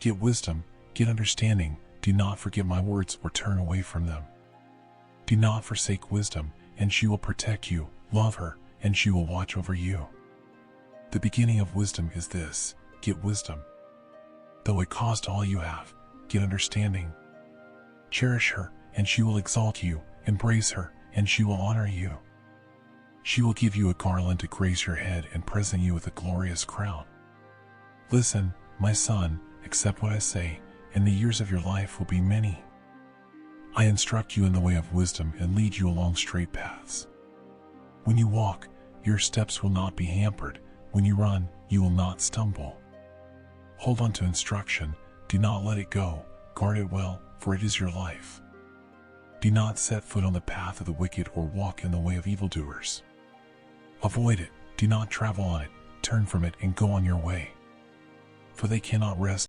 Get wisdom, get understanding, do not forget my words or turn away from them. Do not forsake wisdom, and she will protect you. Love her, and she will watch over you. The beginning of wisdom is this: get wisdom. Though it cost all you have, get understanding. Cherish her, and she will exalt you. Embrace her, and she will honor you. She will give you a garland to grace your head and present you with a glorious crown. Listen, my son, accept what I say, and the years of your life will be many. I instruct you in the way of wisdom and lead you along straight paths. When you walk, your steps will not be hampered. When you run, you will not stumble. Hold on to instruction, do not let it go, guard it well, for it is your life. Do not set foot on the path of the wicked or walk in the way of evildoers. Avoid it, do not travel on it, turn from it and go on your way. For they cannot rest